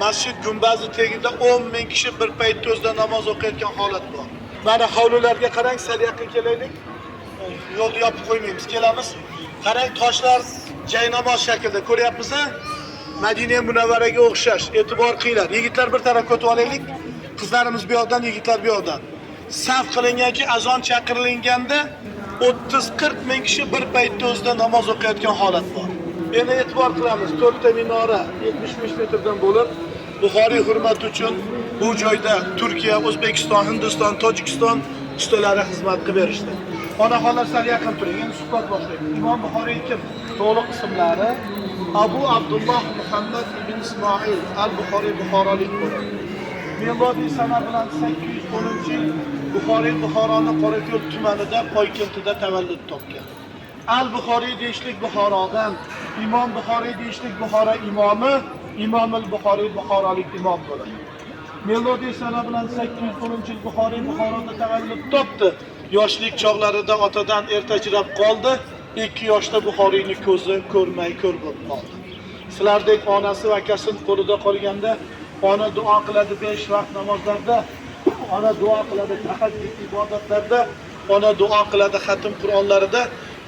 masjid gumbazi tagida 10 ming kishi bir paytda o'zida namoz o'qiyotgan holat bor. Mana hovlilarga qarang, sal yaqin kelaylik. Yo'lni yopib qo'ymaymiz, kelamiz. Qarang, toshlar jaynamoz shaklida, ko'ryapmiz-a? Madina Munavvaraga o'xshash. E'tibor qilinglar. Yigitlar bir tarafga o'tib olaylik. Qizlarimiz bu yoqdan, yigitlar bu yoqdan. Saf qilinganki, azon chaqirilganda 30-40 ming kishi bir paytda o'zida namoz o'qiyotgan holat bor. Endi e'tibor qilamiz, 4 ta minora 75 metrdan bo'lib, Buxoriy hurmati uchun bu joyda Turkiya, O'zbekiston, Hindiston, Tojikiston ustalari xizmat qilib berishdi. Onaxonlar sal yaqin turing, endi suhbat boshlaymiz. Imom Buxoriy kim? To'liq ismlari Abu Abdulloh Muhammad ibn Ismoil al-Buxoriy Buxorolik bo'ladi. Milodiy sana bilan 810-yil Buxoriy Buxoroning Qorako'l tumanida Qo'ykentida tavallud topgan. Al-Buxoriy deyishlik Buxorodan, Imom Buxoriy deyishlik Buxoro imomi, Imom al-Buxoriy Buxorolik imom bo'ladi. Milodiy sana bilan 810-yil Buxoriy Buxoroda tavallud topdi. Yoshlik chog'larida otadan erta ajrab qoldi. 2 yoshda Buxoriyni ko'zi ko'rmay ko'r bo'lib qoldi. Sizlardek onasi va akasining qo'lida qolganda ona duo qiladi 5 vaqt namozlarda, ona duo qiladi tahajjud ibodatlarda, ona duo qiladi xatm Qur'onlarida.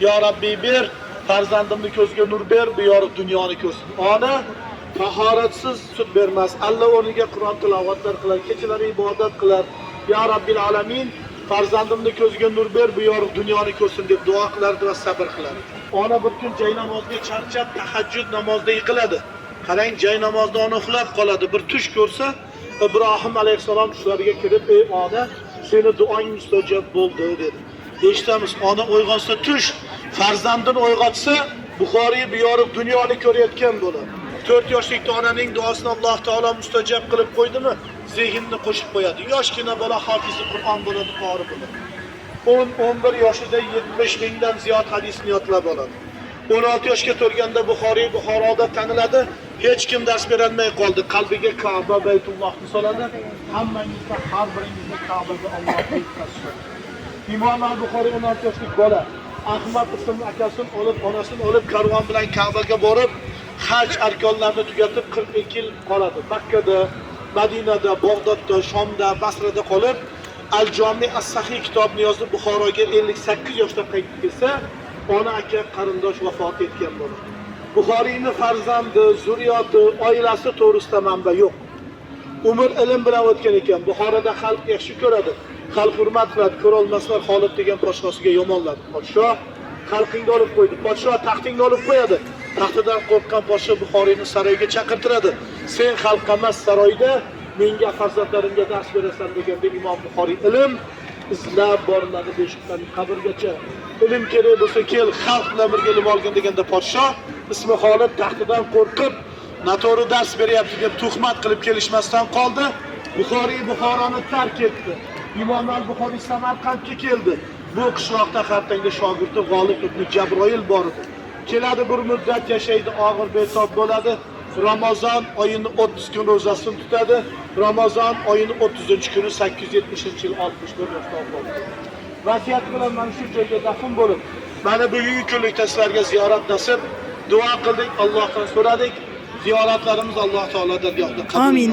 Ya Rabbiy ber, farzandimni ko'zga nur ber, bu yorug' dunyoni ko'rsin. Ona tahoratsiz sut bermas. Alloh o'rniga Qur'on tilovatlar qilar, kechalari ibodat qilar. Ya Rabbil alamin, farzandimni ko'zga nur ber, bu yorug' dunyoni ko'rsin deb duo qilardi va sabr qilardi. Ona bir kun jay namozga charchab tahajjud namozida yiqiladi. Qarang, jay namozda ona uxlab qoladi. Bir tush ko'rsa, Ibrohim alayhisalom tushlariga kirib, "Ey ona, seni duoing mustajab bo'ldi" dedi. Eshitamiz, ona uyg'onsa tush, farzandini uyg'otsa, Buxoriy bu yorug' dunyoni ko'rayotgan bo'ladi. 4 yoshlikda onaning duosini Alloh taolo mustajab qilib qo'ydimi, zehnni qo'shib qo'yadi. Yoshgina bola hofizi Qur'on bo'ladi, qori bo'ladi. 10-11 yoshida 70 mingdan ziyod hadisni yodlab oladi. 16 yoshga to'lganda Buxoriy Buxoroda taniladi. Hech kim dars berolmay qoldi. Qalbiga Ka'ba Baytullohni soladi. Hammangizda har biringizga Ka'baga Alloh yetkazsin. Imom al-Buxoriy 16 yoshlik bola Ahmad ismli akasini olib, onasini olib karvon bilan Ka'baga borib, haj arkonlarini tugatib 42 yil qoladi. Makkada, Madinada, Bag'dodda, Shomda, Basrada qolib, Al-Jami as-Sahih kitobini yozib Buxoroga 58 yoshda qaytib kelsa, ona aka qarindosh vafot etgan bo'ladi. Buxoriyning farzandi, zurriyoti, oilasi to'g'risida manba yo'q. Umr ilm bilan o'tgan ekan. Buxoroda xalq yaxshi ko'radi. Xalq hurmat qiladi. Ko'rolmaslar Xolid degan podshosiga yomonladi. Podshoh xalqingni olib qo'ydi. Podshoh taxtingni olib qo'yadi. Taxtidan qo'rqqan podshoh Buxoriyni saroyga chaqirtiradi. Sen xalqqa emas saroyda menga farzandlarimga dars berasan deganda Imom Buxoriy ilm izlab boriladi beshikdan qabrgacha. Ilm kerak bo'lsa kel, xalq bilan birga ilm olgin deganda podshoh ismi Xolid taxtidan qo'rqib, noto'g'ri dars beryapti deb tuhmat qilib kelishmasdan qoldi. Buxoriy Buxoroni tark etdi. Imom al-Buxoriy Samarqandga keldi. Bu qishloqda xartangda shogirdi G'olib ibn Jabroil bor edi. Keladi, bir muddat yashaydi, og'ir betob bo'ladi. Ramazon oyini 30 kun ro'zasini tutadi. Ramazon oyini 30-kuni 870-yil 64 yoshda vafot etdi. Vasiyat bilan mana shu joyga dafn bo'lib, mana bugungi kunlikda sizlarga ziyorat nasib, duo qildik, Allohdan so'radik. Ziyoratlarimiz Alloh taolo dargohida qabul qilsin. Amin.